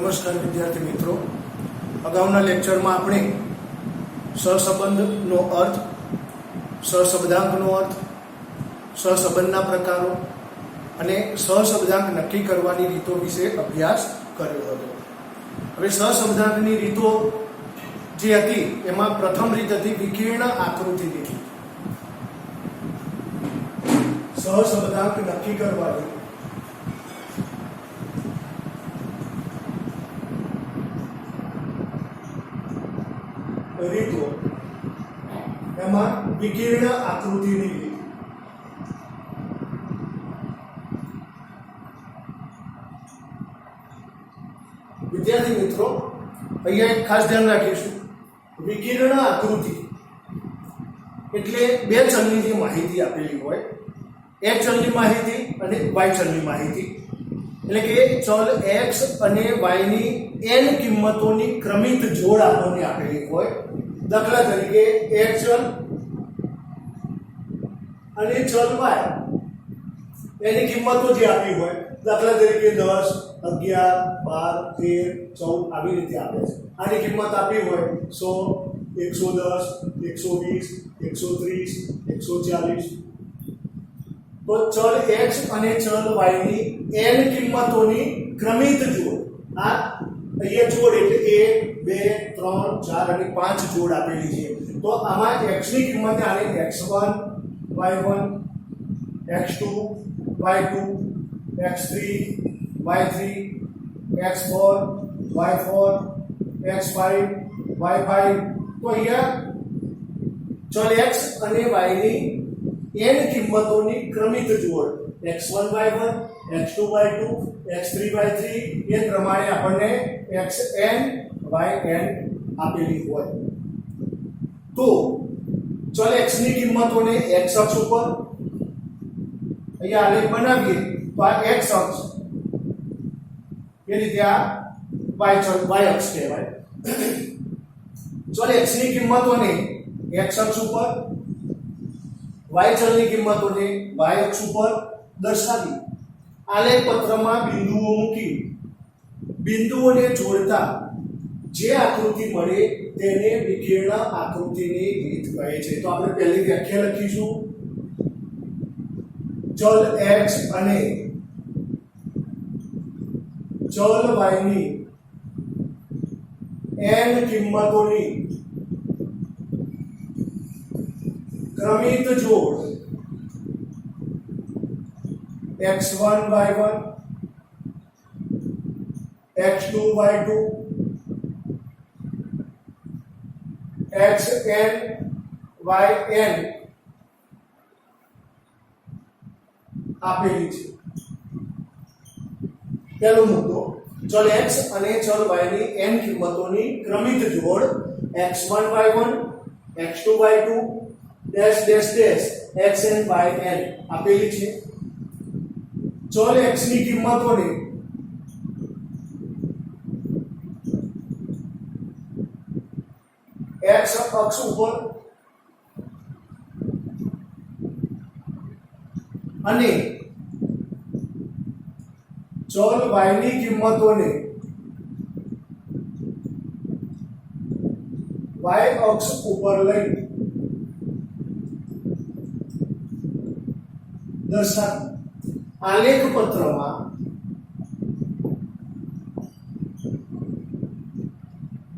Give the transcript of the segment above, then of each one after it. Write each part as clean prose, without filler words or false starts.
નમસ્કાર વિદ્યાર્થી મિત્રો, અગાઉના લેક્ચરમાં આપણે સહસંબંધનો અર્થ, સહશબ્દાંકનો અર્થ, સહસંબંધના પ્રકારો અને સહશબ્દાંક નક્કી કરવાની રીતો વિશે અભ્યાસ કર્યો હતો. હવે સહશબ્દાંકની રીતો જે હતી એમાં પ્રથમ રીત હતી વિકર્ણ આકૃતિ રીત. સહશબ્દાંક નક્કી કરવાની રીતો, એમાં વિકર્ણ આકૃતિની રીત. વિદ્યાર્થી મિત્રો, અહીંયા એક ખાસ ધ્યાન રાખીશું, વિકર્ણ આકૃતિ એટલે બે ચલની જે માહિતી આપેલી હોય, એક ચલની માહિતી અને y ચલની માહિતી, એટલે કે ચલ x અને y ની n કિંમતોની ક્રમિક જોડ આપણને આપેલી હોય. દાખલા તરીકે એક ચલ અને ચલ y એની કિંમતો જે આપી હોય, દાખલા તરીકે 10, 11, 12, 13, 14 આવી રીતે આપે છે. આની કિંમત આપી હોય 100, 110, 120, 130, 140. તો ચલ x અને ચલ y ની n કિંમતોની ક્રમિક જોડ, આ અહીંયા જોડ એટલે 1, 2, 3, 4 અને 5 જોડ આપેલી છે. તો આમાં x ની કિંમત આને x1, y1, x2, y2, x3, y3, x4, y4, x5, y5. તો અહીંયા ચલ x અને y ની n કિંમતોની ક્રમિક જોડ x1 y1, x2 y2, x3 y3 એ પ્રમાણે આપણને xn yn આપેલી હોય. તો ચલ x ની કિંમતોને x અક્ષ ઉપર અહીંયા આલેખ બનાવીએ તો આ x અક્ષ, એ રીતે આ y અક્ષ કહેવાય. ચલ x ની કિંમતોને x અક્ષ ઉપર, y ચલની કિંમતોને y અક્ષ ઉપર દર્શાવી આલેખ પત્રમાં બિંદુઓ મૂકી બિંદુઓને જોડતા જે આકૃતિ મળે તેને વિકર્ણ આકૃતિની રીત કહે છે. તો આપણે પહેલી વ્યાખ્યા લખીશું. ચલ x અને ચલ y ની n કિંમતોની ક્રમિક જોડ x1 y1, x2 y2, xn yn આપેલી છે. પહેલો મુદ્દો, ચલ x અને ચલ y ની n કિંમતોની ક્રમિક જોડ x1 y1, x2 y2, dash dash dash xn yn આપેલી છે. ચલ x ની કિંમતોને x અક્ષ ઉપર અને ચલ y ની કિંમતોને y અક્ષ ઉપર લઈ દર્શાવી આલેખ પત્રમાં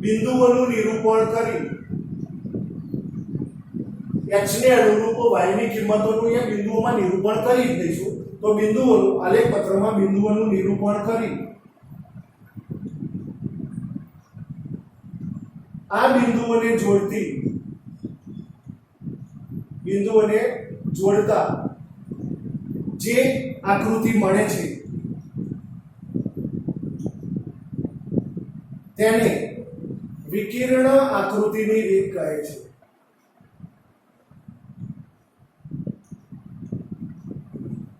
બિંદુઓનું નિરૂપણ કરી x ને અનુરૂપ y ની કિંમતોનું અહીંયા બિંદુઓમાં નિરૂપણ કરી જ દઈશું. તો બિંદુઓનું આલેખ પત્રમાં બિંદુઓનું નિરૂપણ કરી આ બિંદુઓને જોડતા જે આકૃતિ મળે છે તેને વિકર્ણ આકૃતિની રીત કહે છે.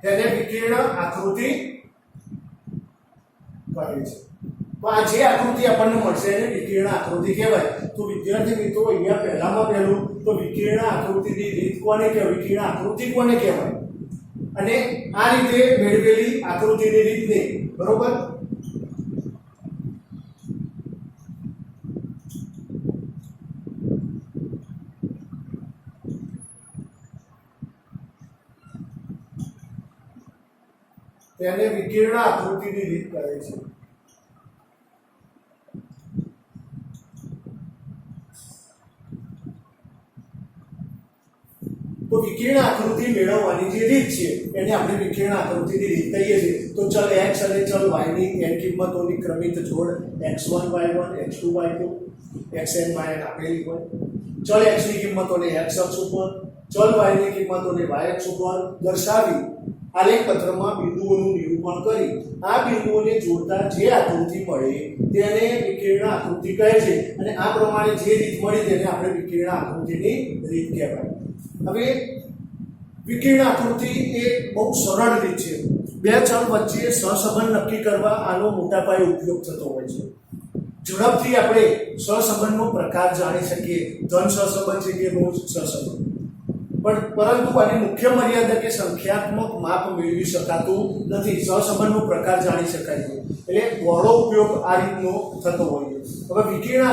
તેને વિકર્ણ આકૃતિ કહે છે. તો આ જે આકૃતિ આપણને મળશે એને વિકર્ણ આકૃતિ કહેવાય. તો વિદ્યાર્થી મિત્રો, અહીંયા પહેલામાં પહેલું તો વિકર્ણ આકૃતિની રીત કોને કહેવાય, વિકર્ણ આકૃતિ કોને કહેવાય, અને આ રીતે મેળવેલી આકૃતિની રીતને બરોબર તેને વિકર્ણ આકૃતિની રીત કહે છે. તો વિકર્ણ આકૃતિ મેળવવાની જે રીત છે એને આપણે વિકર્ણ આકૃતિની રીત કહીએ છીએ. તો ચલ x અને ચલ y ની n કિંમતોની ક્રમિક જોડ x1 y1 x2 y2 xn yn આપેલી હોય. ચલ x ની કિંમતોને x અક્ષ ઉપર, ચલ y ની કિંમતોને y અક્ષ ઉપર દર્શાવી આલેખ પત્રમાં બિંદુઓનું નિરૂપણ કરી આ બિંદુઓને જોડતા જે આકૃતિ મળે તેને વિકર્ણ આકૃતિ કહે છે. અને આ પ્રમાણે જે રીત મળી તેને આપણે વિકર્ણ આકૃતિની રીત કહેવાય. હવે વિકર્ણ આકૃતિ એ બહુ સરળ રીત છે. બે ચલ વચ્ચે સહસંબંધ નક્કી કરવા આનો મોટા પાયે ઉપયોગ થતો હોય છે. ઝડપથી આપણે સહસંબંધનો પ્રકાર જાણી શકીએ, ધન સહસંબંધ છે કે ઋણ સહસંબંધ. પરંતુ આની મુખ્ય મર્યાદા કે સંખ્યાત્મક માપ મેળવી શકાતું નથી. સહસંબંધનો પ્રકાર જાણી શકાય છે એટલે બહોળો ઉપયોગ આ રીતનો થતો હોય છે. હવે વિકર્ણ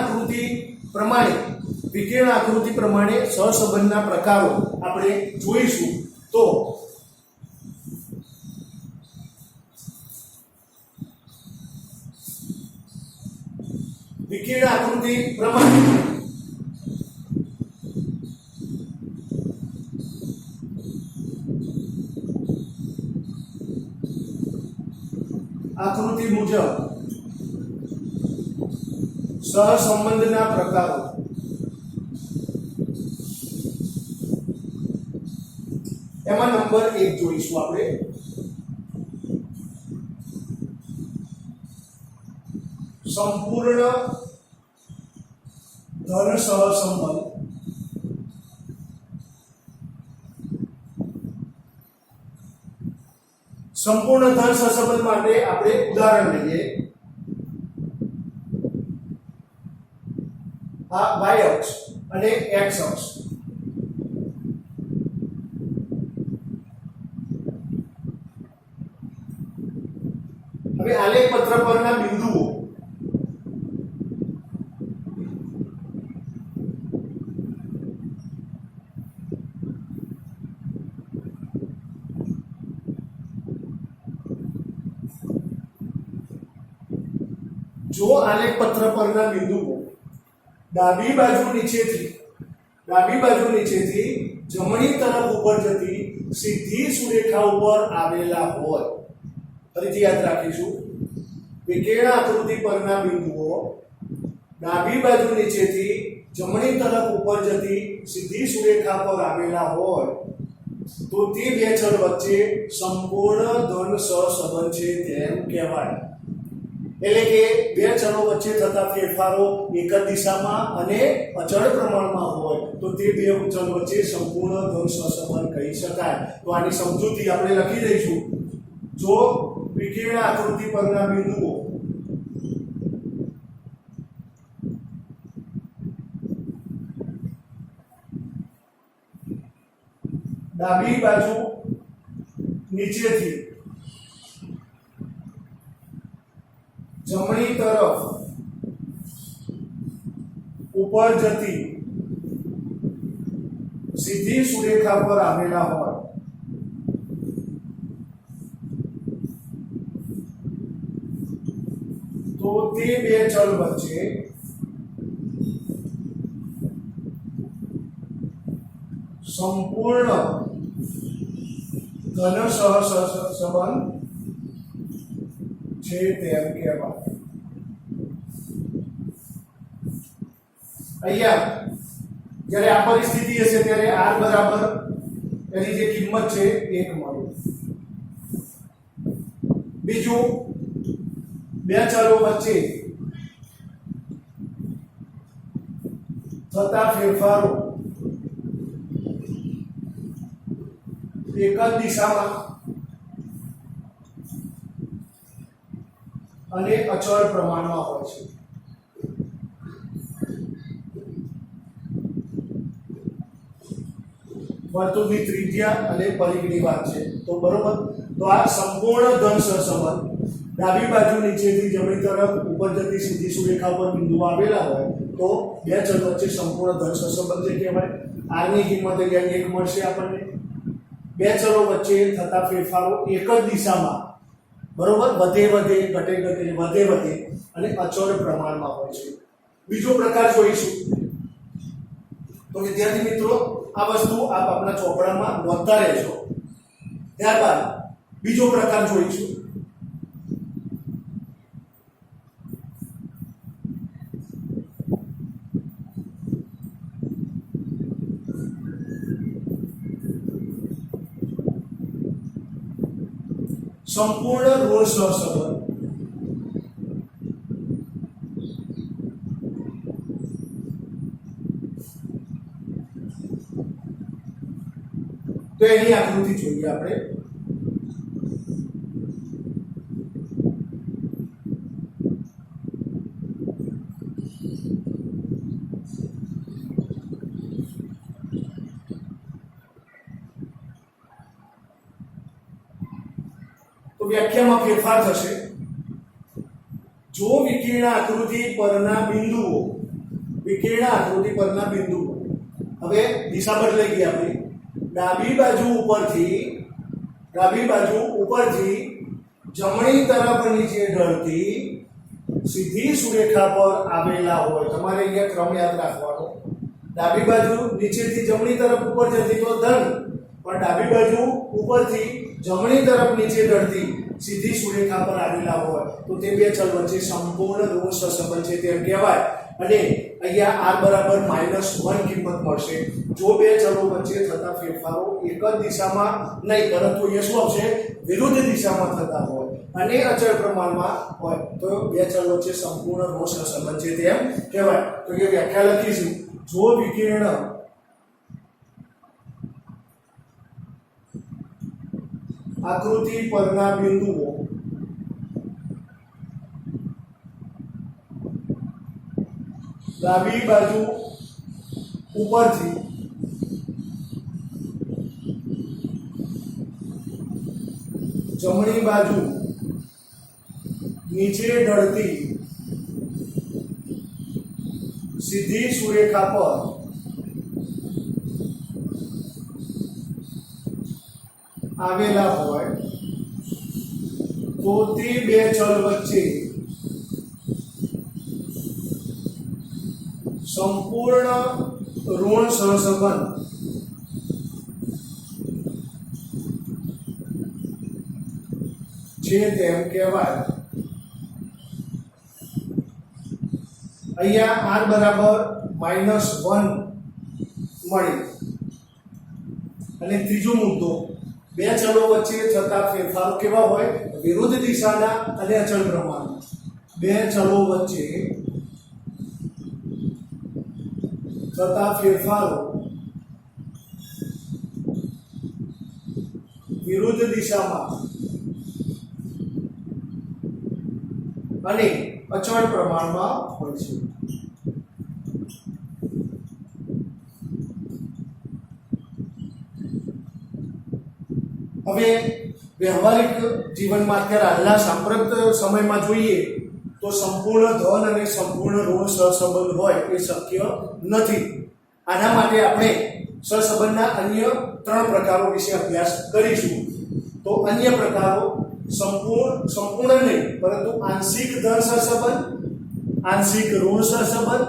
આકૃતિ પ્રમાણે સહસંબંધના પ્રકારો આપણે જોઈશું. તો વિકર્ણ આકૃતિ પ્રમાણે આકૃતિ મુજબ સહસંબંધના પ્રકારો એમાં નંબર 1 જોઈશું આપણે. સંપૂર્ણ ધન સહસંબંધ. સંપૂર્ણ ધન સહસંબંધ માટે આપણે ઉદાહરણ લઈએ. આ y અક્ષ અને x અક્ષ. હવે આલેખ પત્ર પરના બિંદુઓ જો આલેખ પત્ર પરના બિંદુઓ ડાબી બાજુ નીચેથી જમણી તરફ ઉપર જતી સીધી સુરેખા ઉપર આવેલા હોય. ફરીથી યાદ રાખીશું, વિકર્ણ આકૃતિ પરના બિંદુઓ ડાબી બાજુ નીચેથી જમણી તરફ ઉપર જતી સીધી સુરેખા પર આવેલા હોય તો તે બે ચલ વચ્ચે સંપૂર્ણ ધન સહસંબંધ છે તેમ કહેવાય. એટલે કે બે ચલો વચ્ચે થતા ફેરફારો એક જ દિશામાં અને અચળ પ્રમાણમાં હોય તો તે બે ચલ વચ્ચે સંપૂર્ણ ધન સહસંબંધ કહી શકાય. તો આની સમજૂતી આપણે લખી દઈશું. જો વિકર્ણ આકૃતિ પરના બિંદુઓ ડાબી બાજુ નીચેથી જમણી તરફ ઉપર જતી સીધી સુરેખા પર આવેલા હોય તો તે બે ચલ વચ્ચે સંપૂર્ણ ધન સહસંબંધ છે તેમ કહેવાય. અહીંયા જ્યારે આ પરિસ્થિતિ હશે ત્યારે r બરાબર એની જે કિંમત છે 1 મળે. બીજું, બે ચલો વચ્ચે થતા ફેરફારો એક જ દિશામાં અને અચળ પ્રમાણમાં હોય છે. વર્તુળની ત્રિજ્યા અને પરિઘની વાત છે. તો બરોબર, તો આ સંપૂર્ણ ધન સહસંબંધ ડાબી બાજુ નીચેથી જમણી તરફ ઉપર જતી સીધી સુરેખા પર બિંદુઓ આવેલા હોય તો બે ચલ વચ્ચે સંપૂર્ણ ધન સહસંબંધ જે કહેવાય. r ની કિંમત અહીંયા 1 મળશે આપણને. બે ચલો વચ્ચે થતા ફેરફારો એક જ દિશામાં બરોબર, વધે વધે, ઘટે ઘટે, વધે વધે અને અચળ પ્રમાણમાં હોય છે. બીજો પ્રકાર જોઈશું. તો વિદ્યાર્થી મિત્રો આ વસ્તુ આપ આપણા ચોપડામાં નોંધતા રહેજો. ત્યારબાદ બીજો પ્રકાર જોઈશું. સંપૂર્ણ ઋણ સહસંબંધ. તો એની આકૃતિ જોઈએ આપણે. તો વ્યાખ્યામાં ફેરફાર થશે. જો વિકર્ણ આકૃતિ પરના બિંદુઓ, વિકર્ણ આકૃતિ પરના બિંદુઓ, હવે દિશા બદલાઈ ગઈ આપણી. ડાબી બાજુ ઉપરથી જમણી તરફ નીચે ઢળતી સીધી સુરેખા પર આવેલા હોય. તમારે અહીંયા ક્રમ યાદ રાખવાનો. ડાબી બાજુ નીચેથી જમણી તરફ ઉપર જતી તો ધન, પણ ડાબી બાજુ ઉપરથી જમણી તરફ નીચે ઢળતી સીધી સુરેખા પર આવેલા હોય તો તે બે ચલ વચ્ચે સંપૂર્ણ ઋણ સહસંબંધ છે તેમ કહેવાય. અને અહીંયા r બરાબર -1 કિંમત મળશે જો બે ચલો વચ્ચે થતા ફેરફારો એક જ દિશામાં નહીં પરંતુ એ શું આવશે, વિરુદ્ધ દિશામાં થતા હોય અને અચળ પ્રમાણમાં હોય તો બે ચલ વચ્ચે સંપૂર્ણ ઋણ સહસંબંધ છે તેમ કહેવાય. તો એ વ્યાખ્યા લખીશું. જો વિકર્ણ આકૃતિ પરના બિંદુઓ ડાબી બાજુ ઉપરથી જમણી બાજુ નીચે ઢળતી સીધી સુરેખા પર આવેલા હોય તો તે બે ચલ વચ્ચે સંપૂર્ણ ઋણ સહસંબંધ છે તેમ કહેવાય. અહીંયા r બરાબર -1 મળી. અને ત્રીજો મુદ્દો, બે ચલો વચ્ચે થતા ફેરફારો કેવા હોય, વિરુદ્ધ દિશાના અને અચળ પ્રમાણમાં. બે ચલો વચ્ચે થતા ફેરફારો વિરુદ્ધ દિશામાં અને અચળ પ્રમાણમાં હોય છે. હવે વ્યવહારિક જીવનમાં અત્યારે હાલના સાંપ્રત સમયમાં જોઈએ તો સંપૂર્ણ ધન અને સંપૂર્ણ ઋણ સહસંબંધ હોય એ શક્ય નથી. આના માટે આપણે સહસંબંધના અન્ય 3 પ્રકારો વિશે અભ્યાસ કરીશું. તો અન્ય પ્રકારો સંપૂર્ણ નહીં પરંતુ આંશિક ધન સહસંબંધ, આંશિક ઋણ સહસંબંધ.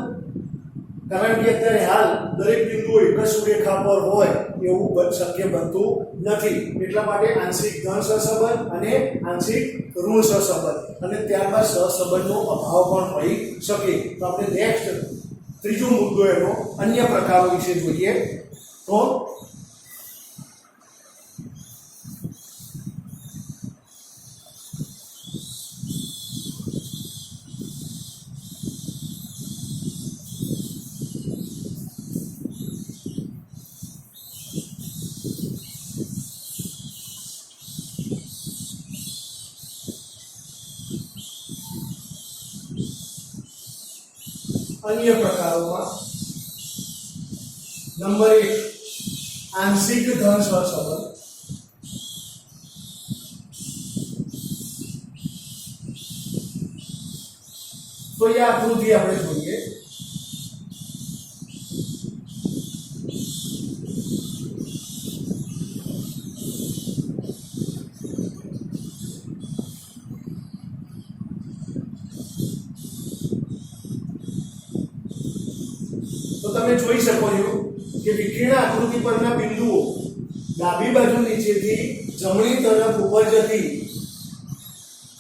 કારણ કે અત્યારે હાલ દરેક બિંદુ એક જ સુરેખા પર હોય એવું શક્ય બનતું નથી. એટલા માટે આંશિક ધન સહસંબંધ અને આંશિક ઋણ સહસંબંધ અને ત્યારબાદ સહસંબંધનો અભાવ પણ હોઈ શકે. તો આપણે નેક્સ્ટ ત્રીજો મુદ્દો એનો અન્ય પ્રકારો વિશે જોઈએ. તો અન્ય પ્રકારોમાં નંબર 1 આંશિક ધન સહસંબંધ. તો એ આકૃતિ આપણે જોઈએ. જોઈ શકો છો કે વિકર્ણ આકૃતિ પરના બિંદુઓ ડાબી બાજુ નીચેથી જમણી તરફ ઉપર જતી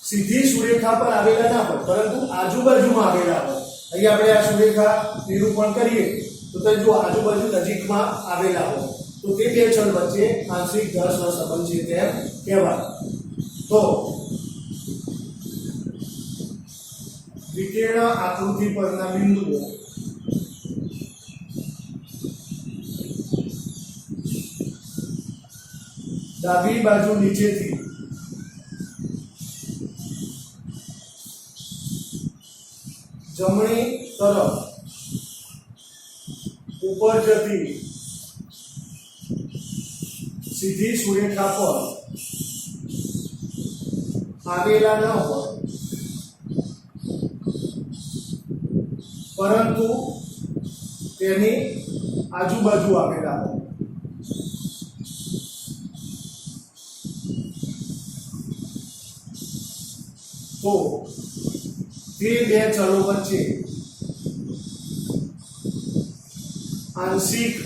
સીધી સુરેખા પર આવેલા ના હોય પરંતુ આજુબાજુમાં આવેલા હોય. અહીંયા આપણે આ સુરેખા નિરૂપણ કરીએ તો તમે જો આજુબાજુ નજીકમાં આવેલા હોય તો તે બે ચલ વચ્ચે આંશિક ઢળ સહસંબંધ છે તેમ કહેવાય. તો વિકર્ણ આકૃતિ પરના બિંદુઓ ડાબી બાજુ નીચેથી જમણી તરફ ઉપર જતી સીધી સુરેખા પર આવેલા ન હોય પરંતુ તેની આજુબાજુ આવેલા હોય. તો તે બે ચલો વચ્ચે આંશિક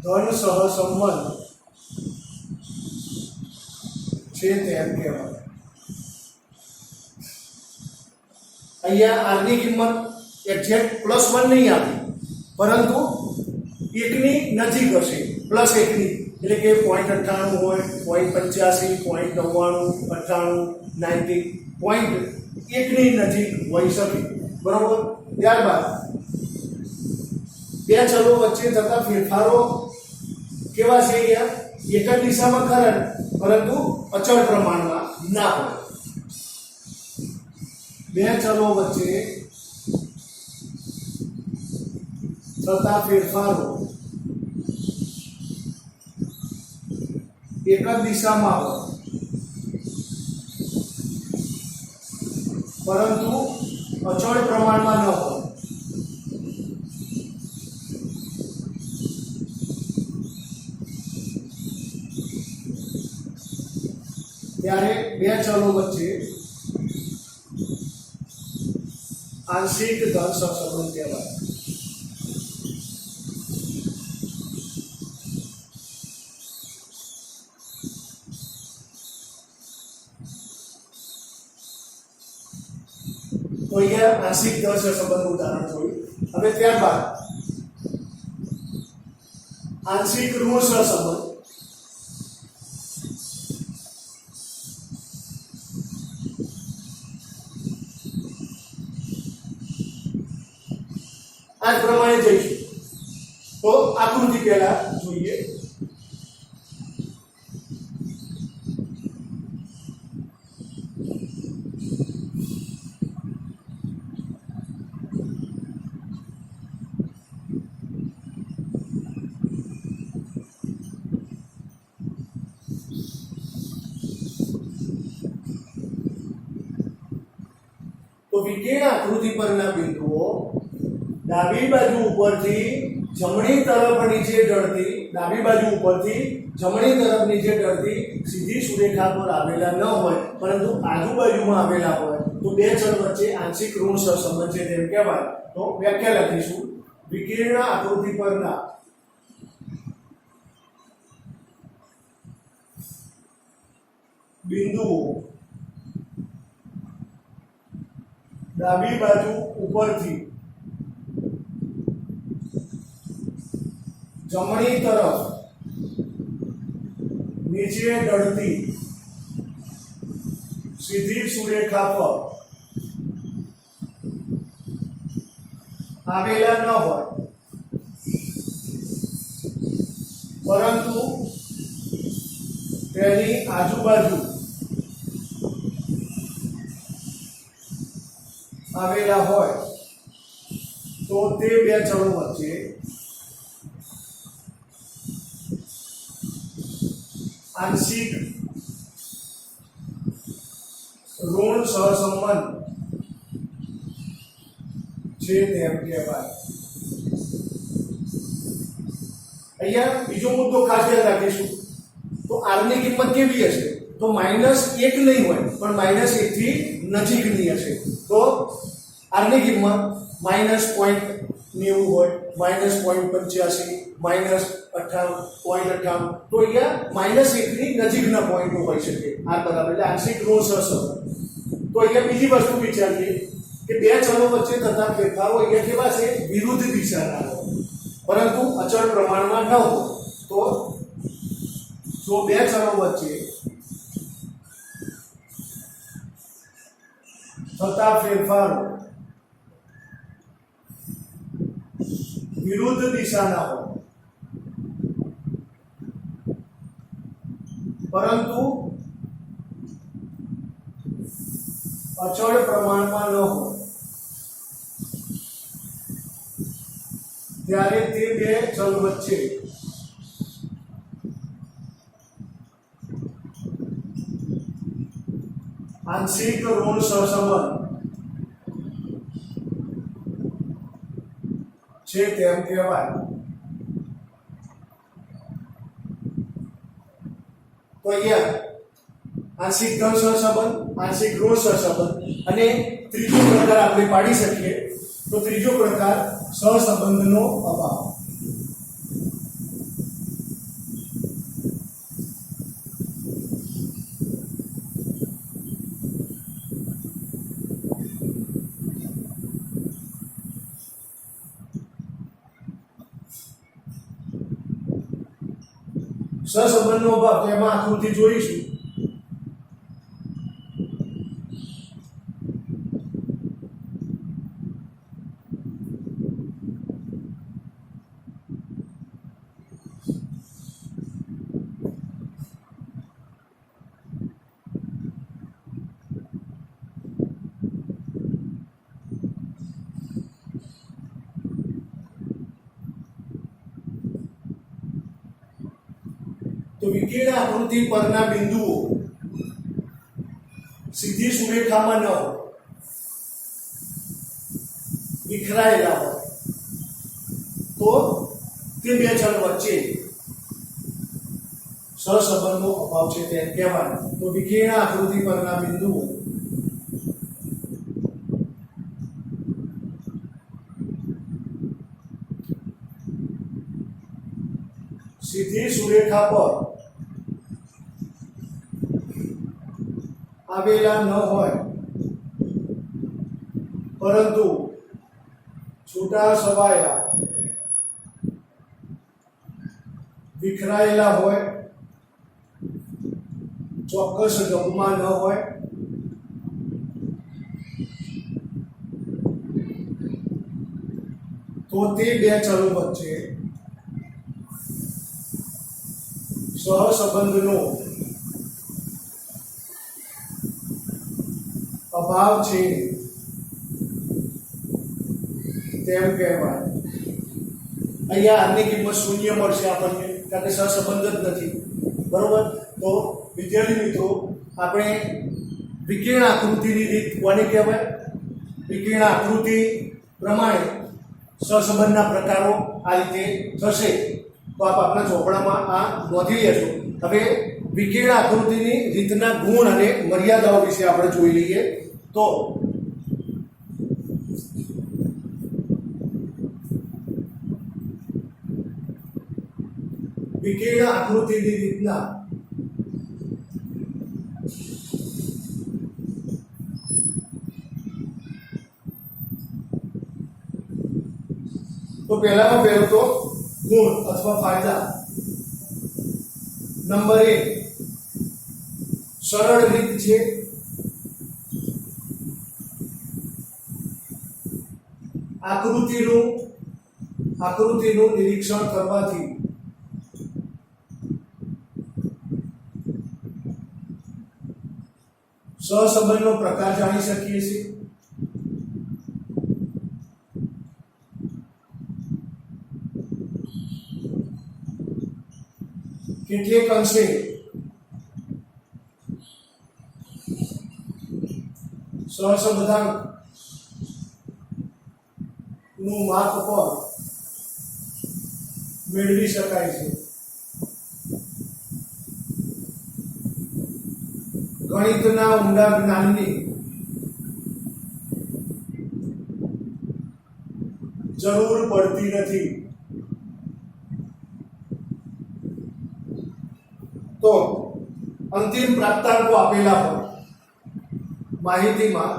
ધન સહસંબંધ છે તેમ કહેવાય. અહીંયા r ની કિંમત એક્ઝેક્ટ +1 નહીં આપી પરંતુ 1 ની નજીક હશે, +1 ની એટલે કે 0.98 હોય, 0.85, 0.99, 98, 90, 1 ની નજીક હોઈ શકે. બરોબર. ત્યારબાદ બે ચલો વચ્ચે થતા ફેરફારો કેવા છે? અહીંયા એક જ દિશામાં ખરા પરંતુ અચળ પ્રમાણમાં ના હોય. બે ચલો વચ્ચે થતા ફેરફારો એક જ દિશામાં હોય પરંતુ અચળ પ્રમાણમાં ન હોય. ત્યારે બે ચલો વચ્ચે આંશિક ધન સહસંબંધ કહેવાય. તો અહીંયા આંશિક ધન સહસંબંધનું ઉદાહરણ જોયું. હવે ત્યારબાદ આંશિક ઋણ સહસંબંધ. આ પ્રમાણે જઈશું. તો આકૃતિ પહેલા જોઈએ. તો વિકર્ણ આકૃતિ પરના બિંદુઓ ડાબી બાજુ ઉપરથી જમણી તરફ નીચે ઢળતી સીધી સુરેખા પર આવેલા ન હોય પરંતુ આજુબાજુમાં આવેલા હોય તો બે ચલ વચ્ચે આંશિક ઋણ સહસંબંધ છે તેમ કહેવાય. તો વ્યાખ્યા લખીશું. વિકર્ણ આકૃતિ પરના બિંદુઓ ડાબી બાજુ ઉપરથી જમણી તરફ નીચે ઢળતી સીધી સુરેખા પર આવેલા ન હોય પરંતુ તેની આજુબાજુ આવેલા હોય તો તે બે ચલો વચ્ચે આંશિક ઋણ સહસંબંધ છે તેમ કહેવાય. અહીંયા બીજો મુદ્દો ખાસ યાદ રાખીશું. તો r ની કિંમત કેવી હશે? તો -1 નહીં હોય પણ -1 થી નજીકની હશે. તો r ની કિંમત -0.90 હોય, -0.85, -58.58, તો અહીંયા -1 ની નજીકના પોઈન્ટો હોઈ શકે આ બરાબર, એટલે આંશિક ઋણ સહસંબંધ. તો અહીંયા બીજી વસ્તુ વિચારીએ કે બે ચલો વચ્ચે થતા ફેરફારો અહીંયા કેવા છે, વિરુદ્ધ દિશાના હોય, પરંતુ અચળ પ્રમાણમાં ન હોય. તો જો બે ચલો વચ્ચે થતા ફેરફારો વિરુદ્ધ દિશાના હોય, પરંતુ અચળ પ્રમાણમાં ન હોય, ત્યારે તે બે ચલ વચ્ચે આંશિક ઋણ સહસંબંધ છે તેમ કહેવાય. તો અહીંયા આંશિક ધન સહસંબંધ, આંશિક ઋણ સહસંબંધ, અને ત્રીજો પ્રકાર આપણે પાડી શકીએ. તો ત્રીજો પ્રકાર સહસંબંધનો અભાવ. સહસંબંધનો અભાવ એમાં આકૃતિ જોઈશું. તો વિકર્ણ આકૃતિ પરના બિંદુઓ સીધી સુરેખામાં ન હોય, વિખરાયેલા હોય, તો તે બે ચલ વચ્ચે સહસંબંધનો અભાવ છે તેમ કહેવાય. તો વિકર્ણ આકૃતિ પરના બિંદુઓ સીધી સુરેખા પર આવેલા ન હોય, પરંતુ છૂટા છવાયા વિખરાયેલા હોય, ચોક્કસ ગમમાં ન હોય, તો તે બે ચલો વચ્ચે સહસંબંધનો અભાવ છે તેમ કહેવાય. અહીંયા આની કિંમત શૂન્ય મળશે આપણને, કારણ કે સહસંબંધ જ નથી, બરોબર. તો વિદ્યાર્થી મિત્રો, આપણે વિકર્ણ આકૃતિની રીત કોને કહેવાય, વિકર્ણ આકૃતિ પ્રમાણે સહસંબંધના પ્રકારો આ રીતે થશે. તો આપ આપણા ચોપડામાં આ નોંધી લેશો. હવે વિકર્ણ આકૃતિની રીતના ગુણ અને મર્યાદાઓ વિશે આપણે જોઈ લઈએ. તો વિકર્ણ આકૃતિની રીતના તો પહેલામાં પહેલું તો ગુણ અથવા ફાયદા. નંબર 1, સરળ રીત છે. આકૃતિનું નિરીક્ષણ કરવાથી સહસંબંધનો પ્રકાર જાણી શકીએ છીએ. કેટલેક અંશે સહસંબંધાંક નું માપ પણ મેળવી શકાય છે. ગણિતના ઊંડા જ્ઞાનની જરૂર પડતી નથી. તો અંતિમ પ્રાપ્તાંકો આપેલા હોય માહિતીમાં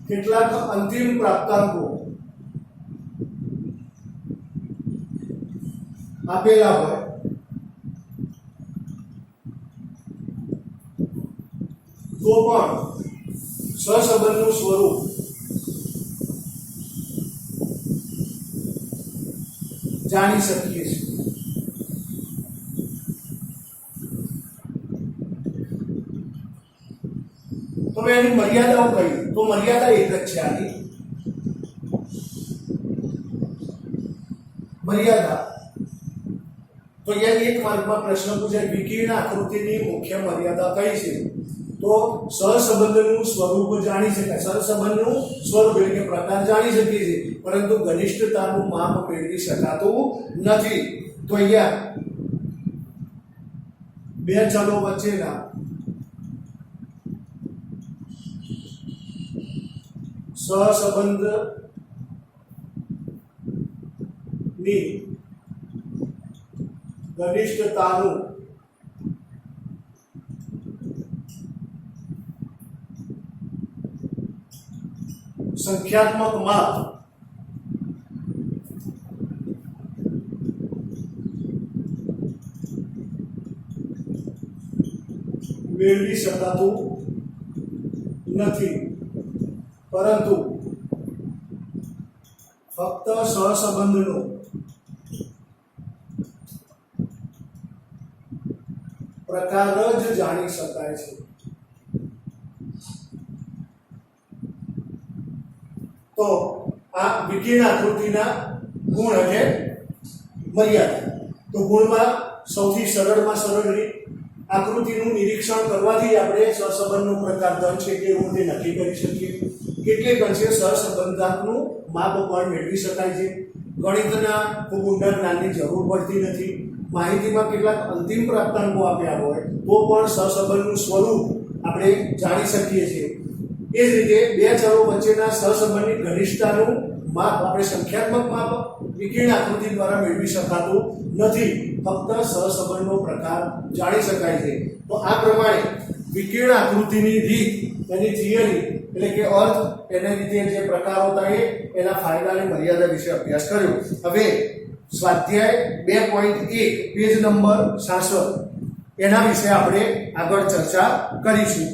કેટલાક અંતિમ પ્રાપ્તાંકો આપેલા હોય તો પણ સહસંબંધનું સ્વરૂપ જાણી શકીએ છીએ. તો એની મર્યાદાઓ કઈ? તો મર્યાદા એક જ છે આની મર્યાદા. તો અહીંયા એક માર્કમાં પ્રશ્ન પૂછાય વિકર્ણ આકૃતિની મુખ્ય મર્યાદા કઈ છે? તો સહસંબંધનું સ્વરૂપ જાણી શકાય, સહસંબંધનું સ્વરૂપ એટલે કે પ્રકાર જાણી શકીએ છીએ, પરંતુ ઘનિષ્ઠતાનું માપ મેળવી શકાતું નથી. તો અહીંયા બે ચલો વચ્ચેના સહસંબંધની ઘનિષ્ઠતાનું સંખ્યાત્મક માપ મેળવી શકાતું નથી, પરંતુ ફક્ત સહસંબંધનો પ્રકાર જ જાણી શકાય છે. તો આ વિકર્ણ આકૃતિના ગુણ એટલે મર્યાદા. તો ગુણમાં સૌથી સરળમાં સરળ રીત આકૃતિનું નિરીક્ષણ કરવાથી આપણે સહસંબંધનો પ્રકાર ધન છે કે ઋણ તે નક્કી કરી શકીએ. કેટલીક અંશે સહસંબંધાંકનું માપ પણ મેળવી શકાય છે. ગણિતના ખૂબ ઊંડા જ્ઞાનની જરૂર પડતી નથી. માહિતીમાં કેટલાક અંતિમ પ્રાપ્તાંકો આપ્યા હોય તો પણ સહસંબંધનું સ્વરૂપ આપણે જાણી શકીએ છીએ. એ જ રીતે બે ચલો વચ્ચેના સહસંબંધની ઘનિષ્ઠતાનું માપ આપણે સંખ્યાત્મક માપ વિકર્ણ આકૃતિ દ્વારા મેળવી શકાતું નથી, ફક્ત સહસંબંધનો પ્રકાર જાણી શકાય છે. તો આ પ્રમાણે વિકર્ણ આકૃતિની રીત, એની થિયરી એટલે કે અર્થ, એના રીતે જે પ્રકારો થાય એના ફાયદા અને મર્યાદા વિશે અભ્યાસ કર્યો. હવે સ્વાધ્યાય 2.1 પેજ નંબર 66 એના વિશે આપણે આગળ ચર્ચા કરીશું.